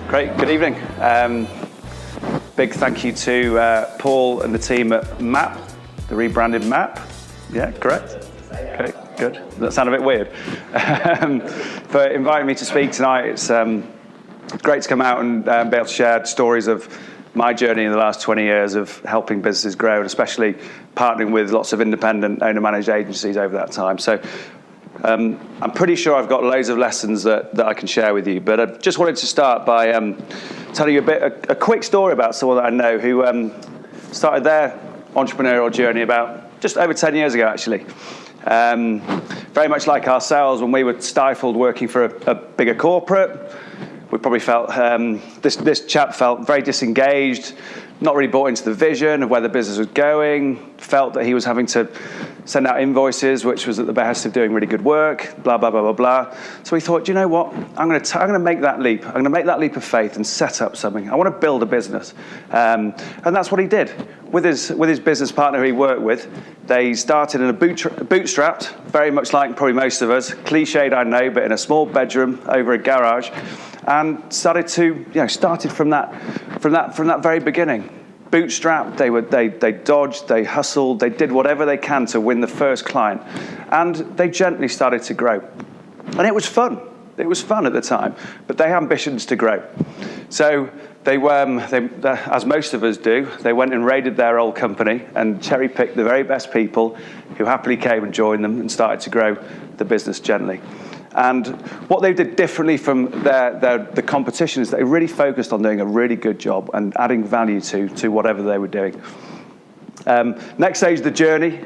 Great, good evening. Big thank you to Paul and the team at MAP, the rebranded MAP. Yeah, correct? Okay, good. That sounded a bit weird. For inviting me to speak tonight. It's great to come out and be able to share stories of my journey in the last 20 years of helping businesses grow, and especially partnering with lots of independent owner-managed agencies over that time. So I'm pretty sure I've got loads of lessons that I can share with you, but I just wanted to start by telling you a quick story about someone that I know who started their entrepreneurial journey about just over 10 years ago, actually. Very much like ourselves, when we were stifled working for a bigger corporate, we probably felt, this chap felt very disengaged, not really bought into the vision of where the business was going, felt that he was having to send out invoices, which was at the behest of doing really good work, blah, blah, blah, blah, blah. So we thought, do you know what? I'm going to make that leap. I'm going to make that leap of faith and set up something. I want to build a business. And that's what he did. With his business partner who he worked with, they started in a bootstrapped, very much like probably most of us, cliched I know, but in a small bedroom over a garage, and started from that very beginning. Bootstrapped, they dodged, they hustled, they did whatever they can to win the first client, and they gently started to grow. And it was fun. It was fun at the time, but they had ambitions to grow. So they as most of us do, they went and raided their old company and cherry-picked the very best people who happily came and joined them and started to grow the business gently. And what they did differently from the competition is they really focused on doing a really good job and adding value to whatever they were doing. Next stage of the journey,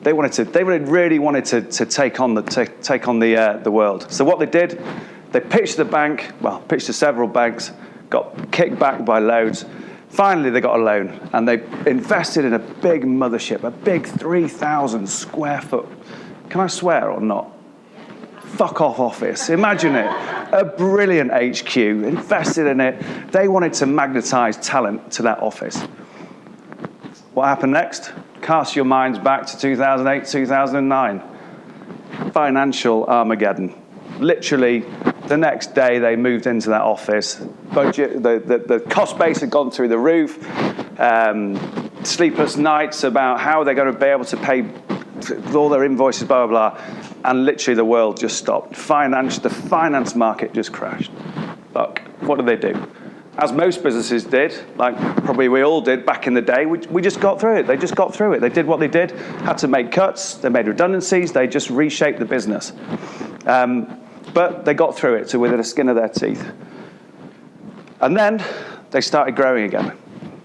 they really wanted to take on the world. So what they did, they pitched to several banks, got kicked back by loads. Finally, they got a loan, and they invested in a big mothership, a big 3,000 square foot. Can I swear or not? Fuck off office. Imagine it. A brilliant HQ, invested in it. They wanted to magnetize talent to that office. What happened next? Cast your minds back to 2008, 2009. Financial Armageddon. Literally, the next day they moved into that office. Budget, the cost base had gone through the roof. Sleepless nights about how they're going to be able to pay all their invoices, blah, blah, blah. And literally the world just stopped. The finance market just crashed. Look, what did they do? As most businesses did, like probably we all did back in the day, we just got through it. They just got through it. They did what they did, had to make cuts, they made redundancies, they just reshaped the business. But they got through it to within the skin of their teeth. And then they started growing again.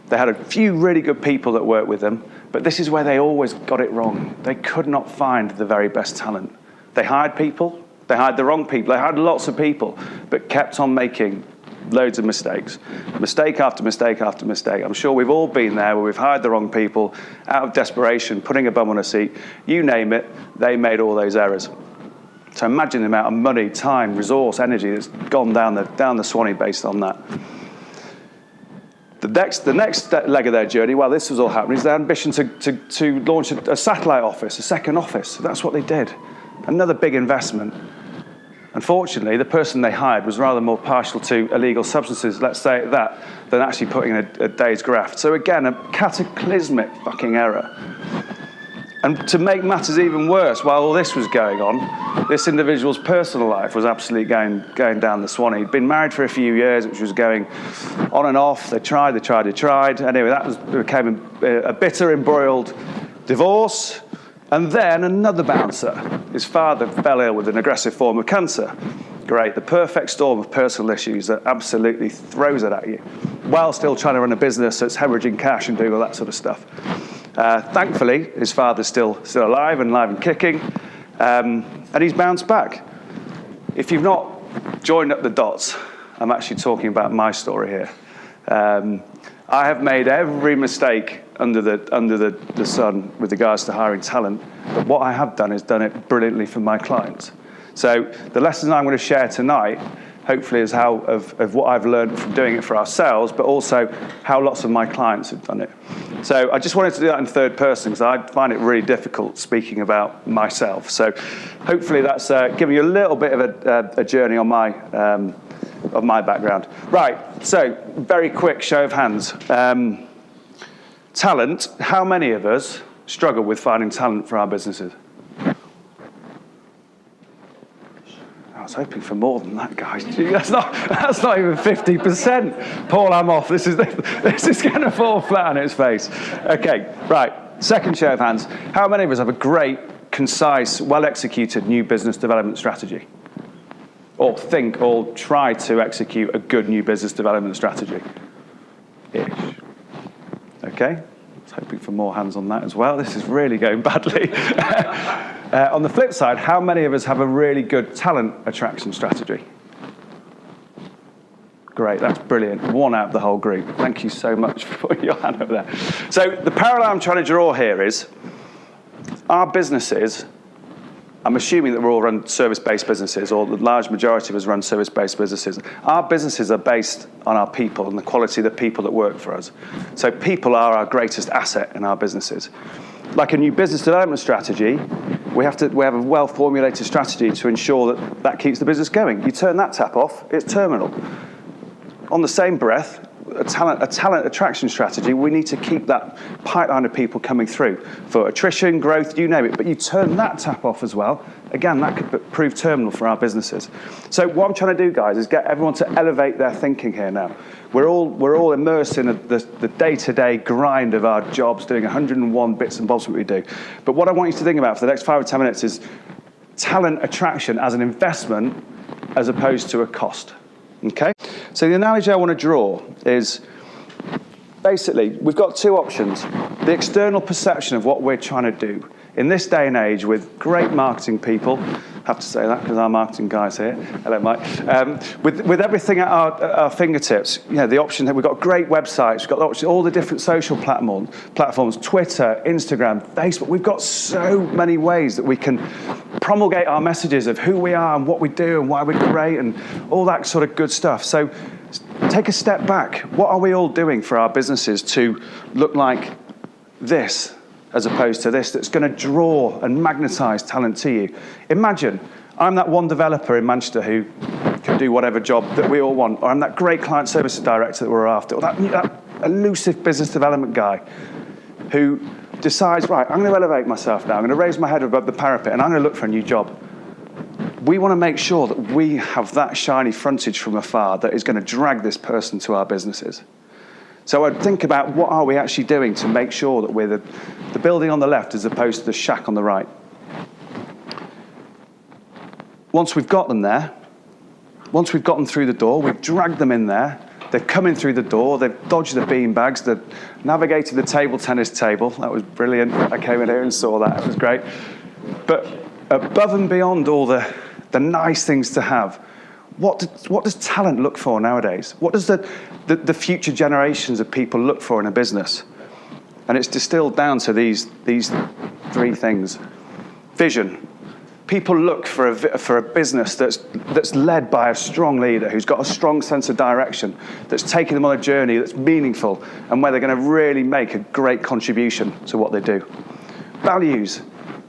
They had a few really good people that worked with them, but this is where they always got it wrong. They could not find the very best talent. They hired people, they hired the wrong people, they hired lots of people, but kept on making loads of mistakes. Mistake after mistake after mistake. I'm sure we've all been there where we've hired the wrong people out of desperation, putting a bum on a seat, you name it, they made all those errors. So imagine the amount of money, time, resource, energy that's gone down the Swanee based on that. The next leg of their journey, while this was all happening, is their ambition to launch a satellite office, a second office. So that's what they did. Another big investment. Unfortunately, the person they hired was rather more partial to illegal substances, let's say that, than actually putting in a day's graft. So again, a cataclysmic fucking error. And to make matters even worse, while all this was going on, this individual's personal life was absolutely going down the Swanee. He'd been married for a few years, which was going on and off. They tried. Anyway, became a bitter, embroiled divorce. And then another bouncer. His father fell ill with an aggressive form of cancer. Great, the perfect storm of personal issues that absolutely throws it at you, while still trying to run a business that's hemorrhaging cash and doing all that sort of stuff. Thankfully, his father's still alive and kicking, and he's bounced back. If you've not joined up the dots, I'm actually talking about my story here. I have made every mistake under the sun with regards to hiring talent, but what I have done is done it brilliantly for my clients. So the lessons I'm going to share tonight, hopefully, is of what I've learned from doing it for ourselves, but also how lots of my clients have done it. So I just wanted to do that in third person because I find it really difficult speaking about myself. So hopefully that's giving you a little bit of a journey on of my background. Right, so very quick show of hands. Talent, how many of us struggle with finding talent for our businesses? I was hoping for more than that, guys. Gee, that's not even 50%. Paul, I'm off. This is going to fall flat on its face. Okay, right. Second show of hands. How many of us have a great, concise, well-executed new business development strategy? Or think or try to execute a good new business development strategy? Ish. Okay. I was hoping for more hands on that as well. This is really going badly. On the flip side, how many of us have a really good talent attraction strategy? Great, that's brilliant. One out of the whole group. Thank you so much for putting your hand up there. So the parallel I'm trying to draw here is our businesses, I'm assuming that we're all run service-based businesses, or the large majority of us run service-based businesses. Our businesses are based on our people and the quality of the people that work for us. So people are our greatest asset in our businesses. Like a new business development strategy, we have a well-formulated strategy to ensure that that keeps the business going. You turn that tap off, it's terminal. On the same breath, a talent attraction strategy, we need to keep that pipeline of people coming through for attrition, growth, you name it. But you turn that tap off as well. Again, that could prove terminal for our businesses. So what I'm trying to do, guys, is get everyone to elevate their thinking here now. We're all immersed in the day-to-day grind of our jobs, doing 101 bits and bobs of what we do. But what I want you to think about for the next 5 or 10 minutes is talent attraction as an investment as opposed to a cost. Okay? So the analogy I want to draw is basically we've got two options. The external perception of what we're trying to do. In this day and age with great marketing people, I have to say that because our marketing guy's here. Hello, Mike. With everything at our fingertips, you know, the option that we've got great websites, we've got the option, all the different social platforms, Twitter, Instagram, Facebook. We've got so many ways that we can promulgate our messages of who we are and what we do and why we're great and all that sort of good stuff. So take a step back. What are we all doing for our businesses to look like this, as opposed to this, that's going to draw and magnetize talent to you? Imagine I'm that one developer in Manchester who can do whatever job that we all want, or I'm that great client services director that we're after, or that elusive business development guy who decides, right, I'm going to elevate myself now, I'm going to raise my head above the parapet, and I'm going to look for a new job. We want to make sure that we have that shiny frontage from afar that is going to drag this person to our businesses. So I'd think about what are we actually doing to make sure that we're the building on the left as opposed to the shack on the right. Once we've got them there, once we've got them through the door, we've dragged them in there, they've come in through the door, they've dodged the bean bags, they've navigated the table tennis table. That was brilliant. I came in here and saw that. It was great. But above and beyond all the nice things to have, what does talent look for nowadays? What does the future generations of people look for in a business? And it's distilled down to these three things. Vision. People look for a business that's led by a strong leader who's got a strong sense of direction, that's taking them on a journey that's meaningful and where they're going to really make a great contribution to what they do. Values.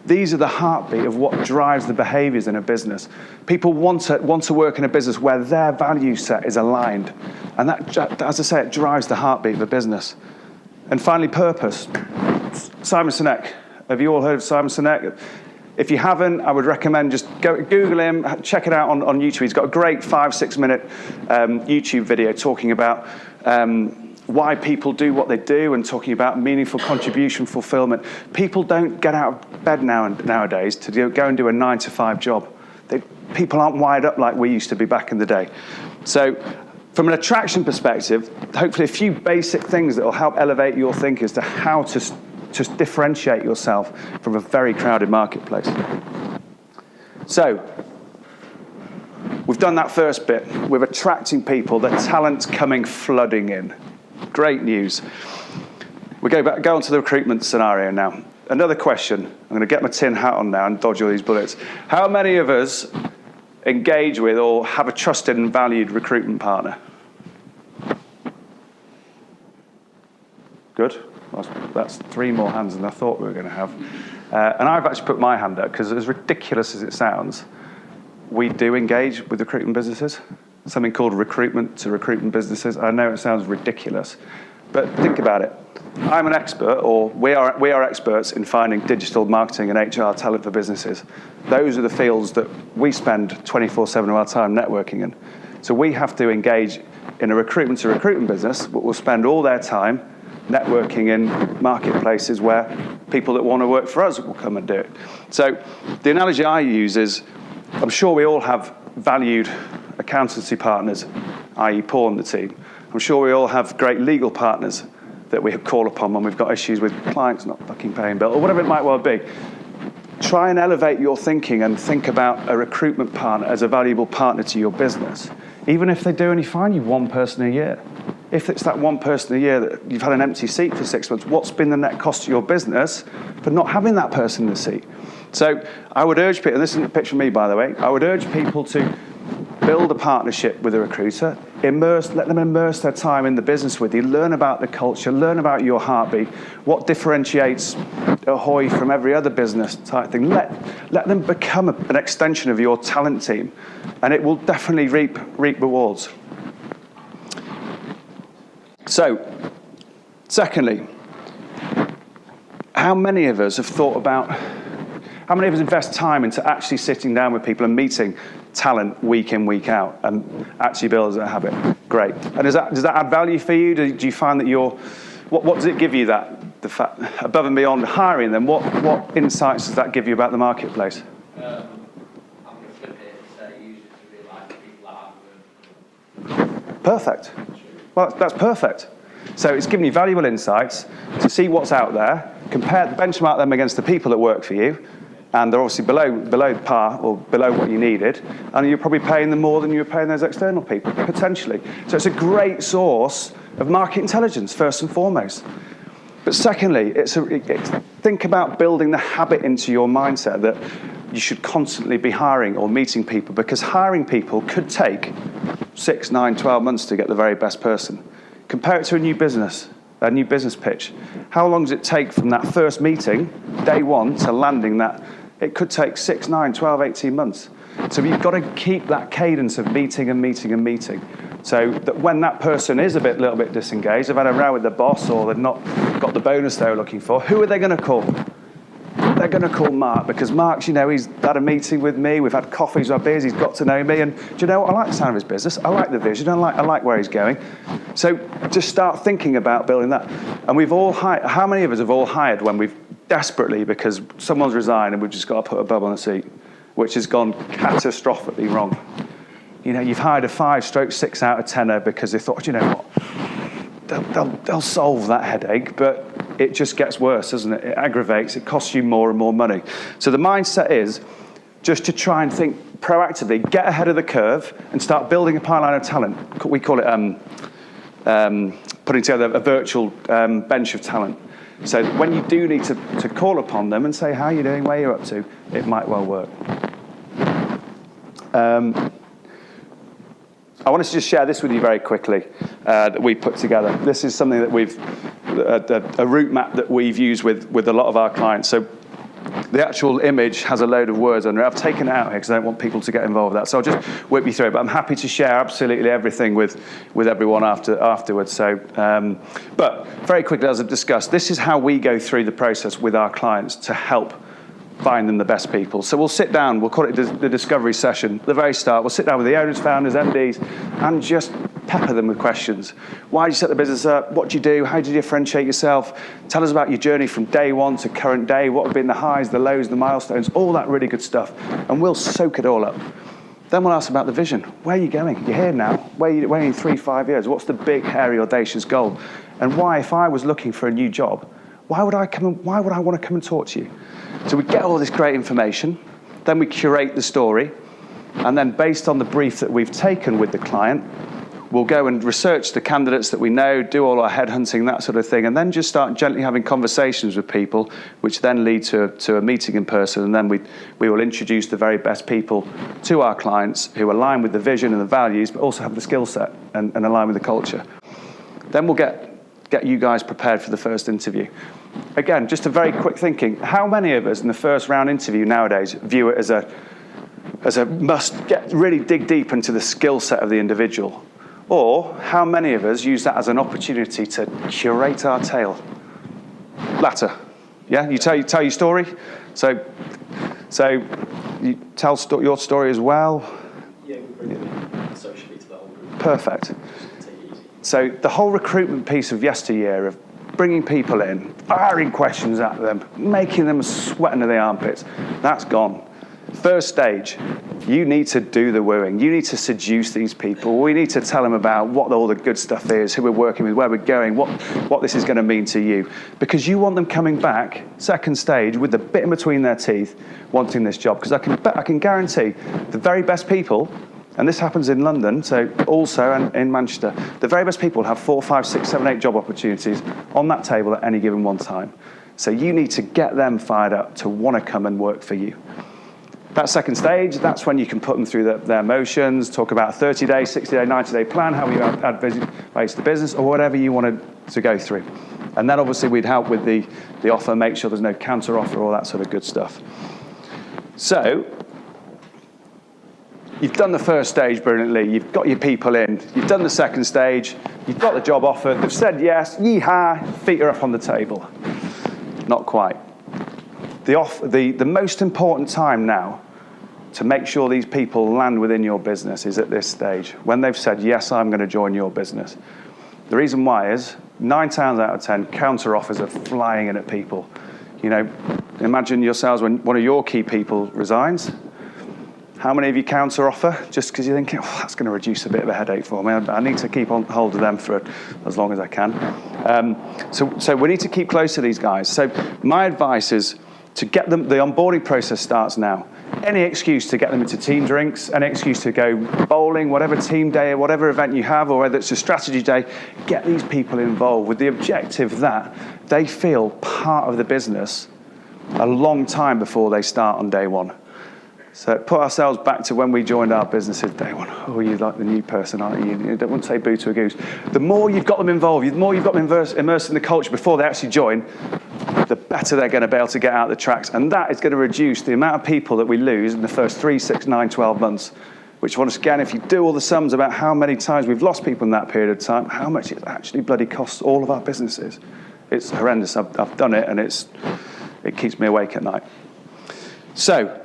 These are the heartbeat of what drives the behaviors in a business. People want to work in a business where their value set is aligned. And that, as I say, it drives the heartbeat of a business. And finally, purpose. Simon Sinek. Have you all heard of Simon Sinek? If you haven't, I would recommend just go Google him, check it out on YouTube. He's got a great 5-6 minute YouTube video talking about why people do what they do and talking about meaningful contribution, fulfillment. People don't get out of bed nowadays to go and do a 9-to-5 job. People aren't wired up like we used to be back in the day. So from an attraction perspective, hopefully a few basic things that will help elevate your thinking as to how to differentiate yourself from a very crowded marketplace. So we've done that first bit. We're attracting people. The talent's coming flooding in. Great news. We go on to the recruitment scenario now. Another question. I'm going to get my tin hat on now and dodge all these bullets. How many of us engage with or have a trusted and valued recruitment partner? Good. That's 3 more hands than I thought we were going to have. And I've actually put my hand up because as ridiculous as it sounds, we do engage with recruitment businesses. something called recruitment to recruitment businesses. I know it sounds ridiculous, but think about it. I'm an expert, or we are experts in finding digital marketing and HR talent for businesses. Those are the fields that we spend 24/7 of our time networking in. So we have to engage in a recruitment to recruitment business, but we'll spend all their time networking in marketplaces where people that want to work for us will come and do it. So the analogy I use is, I'm sure we all have valued accountancy partners, i.e. Paul and the team. I'm sure we all have great legal partners that we call upon when we've got issues with clients not fucking paying bill, or whatever it might well be. Try and elevate your thinking and think about a recruitment partner as a valuable partner to your business, even if they do only find you one person a year. If it's that one person a year that you've had an empty seat for 6 months, what's been the net cost to your business for not having that person in the seat? So I would urge people, and this isn't a pitch from me, by the way, I would urge people to build a partnership with a recruiter, let them immerse their time in the business with you, learn about the culture, learn about your heartbeat, what differentiates Ahoy from every other business type thing. Let them become an extension of your talent team, and it will definitely reap rewards. So, secondly, how many of us invest time into actually sitting down with people and meeting talent week in, week out, and actually build as a habit? Great. And does that add value for you? Do you find that what does it give you, the fact, above and beyond hiring them, what insights does that give you about the marketplace? I'm going to flip it and say use it to realise that people are hard work. Perfect. Well, that's perfect. So it's giving you valuable insights to see what's out there, benchmark them against the people that work for you, and they're obviously below par or below what you needed, and you're probably paying them more than you were paying those external people, potentially. So it's a great source of market intelligence, first and foremost. But secondly, think about building the habit into your mindset that you should constantly be hiring or meeting people, because hiring people could take 6, 9, 12 months to get the very best person. Compare it to a new business pitch. How long does it take from that first meeting, day one, to landing that? It could take 6, 9, 12, 18 months. So you've got to keep that cadence of meeting and meeting and meeting, so that when that person is little bit disengaged, they've had a row with the boss, or they've not got the bonus they were looking for, who are they going to call? They're going to call Mark, because Mark's, he's had a meeting with me, we've had coffees, we've had beers, he's got to know me, and do you know what? I like the sound of his business, I like the vision, I like where he's going. So just start thinking about building that. And we've all hired, how many of us have all hired when we've desperately, because someone's resigned and we've just got to put a bum on the seat, which has gone catastrophically wrong. You've hired a 5/6 out of 10er because they thought, you know what, they'll solve that headache, but it just gets worse, doesn't it? It aggravates, it costs you more and more money. So the mindset is just to try and think proactively, get ahead of the curve and start building a pipeline of talent. We call it putting together a virtual bench of talent. So that when you do need to call upon them and say, how are you doing, where are you up to, it might well work. I wanted to just share this with you very quickly that we put together. This is something that a route map that we've used with a lot of our clients. So the actual image has a load of words under it. I've taken it out here because I don't want people to get involved with that. So I'll just whip you through it. But I'm happy to share absolutely everything with everyone afterwards. So, but very quickly, as I've discussed, this is how we go through the process with our clients to help find them the best people. So we'll sit down, we'll call it the discovery session. At the very start, we'll sit down with the owners, founders, MDs, and just pepper them with questions. Why did you set the business up? What do you do? How do you differentiate yourself? Tell us about your journey from day one to current day. What have been the highs, the lows, the milestones, all that really good stuff. And we'll soak it all up. Then we'll ask about the vision. Where are you going? You're here now. Where are you in 3-5 years? What's the big, hairy, audacious goal? And why, if I was looking for a new job, why would I want to come and talk to you? So we get all this great information, then we curate the story, and then based on the brief that we've taken with the client, we'll go and research the candidates that we know, do all our headhunting, that sort of thing, and then just start gently having conversations with people, which then lead to a meeting in person, and then we will introduce the very best people to our clients who align with the vision and the values, but also have the skill set and align with the culture. Then we'll get you guys prepared for the first interview. Again, just a very quick thinking. How many of us in the first round interview nowadays view it as as a must, really dig deep into the skill set of the individual? Or how many of us use that as an opportunity to curate our tale? Latter. Yeah, you tell your story. So you tell your story as well. Yeah, we bring it socially to the whole group. Perfect. So the whole recruitment piece of yesteryear, of bringing people in, firing questions at them, making them sweat under the armpits, that's gone. First stage, you need to do the wooing. You need to seduce these people. We need to tell them about what all the good stuff is, who we're working with, where we're going, what this is going to mean to you. Because you want them coming back, second stage, with the bit in between their teeth, wanting this job. Because I can guarantee the very best people, and this happens in London, so also and in Manchester, the very best people have 4, 5, 6, 7, 8 job opportunities on that table at any given one time. So you need to get them fired up to want to come and work for you. That second stage, that's when you can put them through their motions, talk about a 30-day, 60-day, 90-day plan, how you add value to the business, or whatever you wanted to go through. And then obviously we'd help with the offer, make sure there's no counter offer, all that sort of good stuff. So you've done the first stage brilliantly, you've got your people in, you've done the second stage, you've got the job offer, they've said yes, yee-haw, feet are up on the table. Not quite. The most important time now to make sure these people land within your business is at this stage, when they've said, yes, I'm going to join your business. The reason why is 9 times out of 10, counter offers are flying in at people. You know, imagine yourselves when one of your key people resigns. How many of you counter offer just because you're thinking, oh, that's going to reduce a bit of a headache for me. I need to keep on hold of them for as long as I can. So we need to keep close to these guys. So my advice is to get them, the onboarding process starts now. Any excuse to get them into team drinks, any excuse to go bowling, whatever team day or whatever event you have, or whether it's a strategy day, get these people involved with the objective that they feel part of the business a long time before they start on day one. So put ourselves back to when we joined our businesses day one. Oh, you're like the new person, aren't you? You don't want to say boo to a goose. The more you've got them involved, the more you've got them immersed in the culture before they actually join, the better they're going to be able to get out the tracks. And that is going to reduce the amount of people that we lose in the first 3, 6, 9, 12 months. Which, once again, if you do all the sums about how many times we've lost people in that period of time, how much it actually bloody costs all of our businesses. It's horrendous. I've done it, and it keeps me awake at night. So,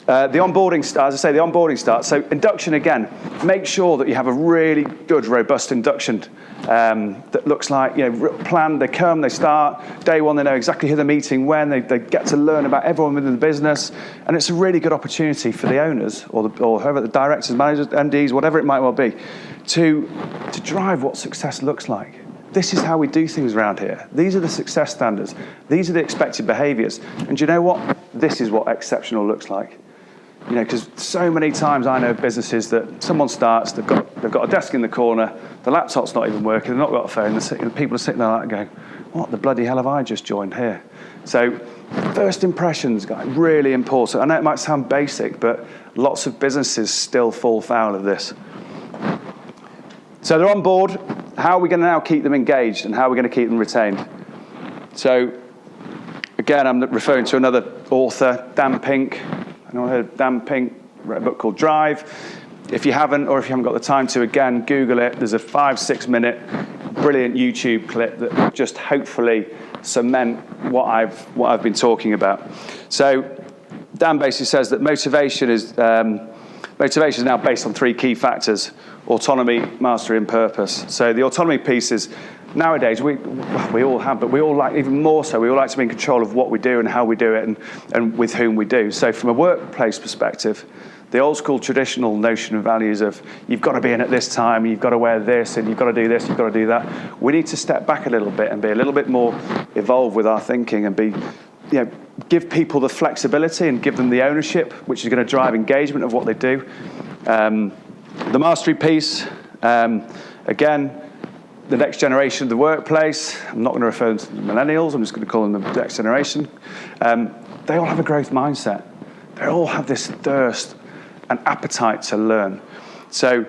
the onboarding starts, as I say, the onboarding starts. So induction again, make sure that you have a really good, robust induction that looks like, planned. They come, they start, day one, they know exactly who they're meeting, when, they get to learn about everyone within the business. And it's a really good opportunity for the owners or whoever, the directors, managers, MDs, whatever it might well be, to drive what success looks like. This is how we do things around here. These are the success standards. These are the expected behaviours. And do you know what? This is what exceptional looks like. Because so many times I know businesses that someone starts, they've got a desk in the corner, the laptop's not even working, they've not got a phone, the people are sitting there like going, what the bloody hell have I just joined here? So first impressions, guys, really important. I know it might sound basic, but lots of businesses still fall foul of this. So they're on board. How are we going to now keep them engaged and how are we going to keep them retained? So again, I'm referring to another author, Dan Pink. I heard of Dan Pink, wrote a book called Drive. If you haven't, or if you haven't got the time to, again, Google it. There's a 5-6 minute brilliant YouTube clip that just hopefully cement what I've been talking about. So Dan basically says that motivation is now based on 3 key factors: autonomy, mastery, and purpose. So the autonomy piece is, nowadays, we all have, but we all like, even more so, we all like to be in control of what we do and how we do it and with whom we do. So from a workplace perspective, the old school traditional notion and values of you've got to be in at this time, you've got to wear this, and you've got to do this, you've got to do that. We need to step back a little bit and be a little bit more evolved with our thinking and give people the flexibility and give them the ownership, which is going to drive engagement of what they do. The mastery piece, again, the next generation of the workplace. I'm not going to refer them to the millennials. I'm just going to call them the next generation. They all have a growth mindset. They all have this thirst and appetite to learn. So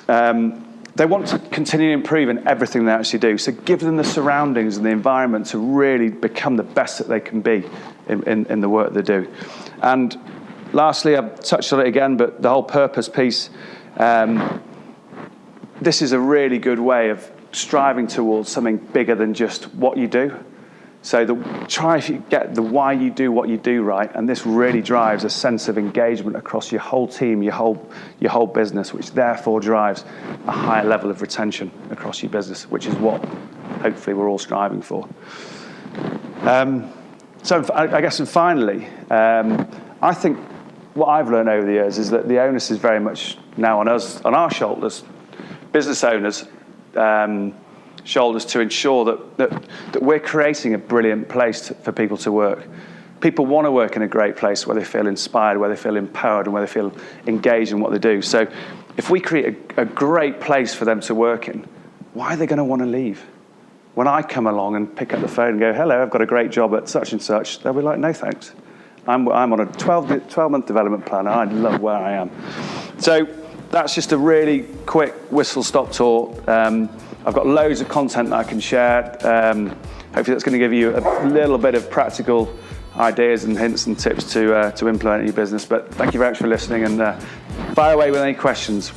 they want to continue to improve in everything they actually do. So give them the surroundings and the environment to really become the best that they can be in the work they do. And lastly, I've touched on it again, but the whole purpose piece, this is a really good way of striving towards something bigger than just what you do. So try if you get the why you do what you do right, and this really drives a sense of engagement across your whole team, your whole business, which therefore drives a higher level of retention across your business, which is what hopefully we're all striving for. So I guess, and finally, I think what I've learned over the years is that the onus is very much now on us, on our shoulders, business owners, shoulders, to ensure that we're creating a brilliant place for people to work. People want to work in a great place where they feel inspired, where they feel empowered, and where they feel engaged in what they do. So if we create a great place for them to work in, why are they going to want to leave? When I come along and pick up the phone and go, hello, I've got a great job at such and such, they'll be like, no thanks. I'm on a 12-month development plan, and I love where I am. So that's just a really quick whistle-stop tour. I've got loads of content that I can share. Hopefully that's going to give you a little bit of practical ideas and hints and tips to implement in your business. But thank you very much for listening, and fire away with any questions.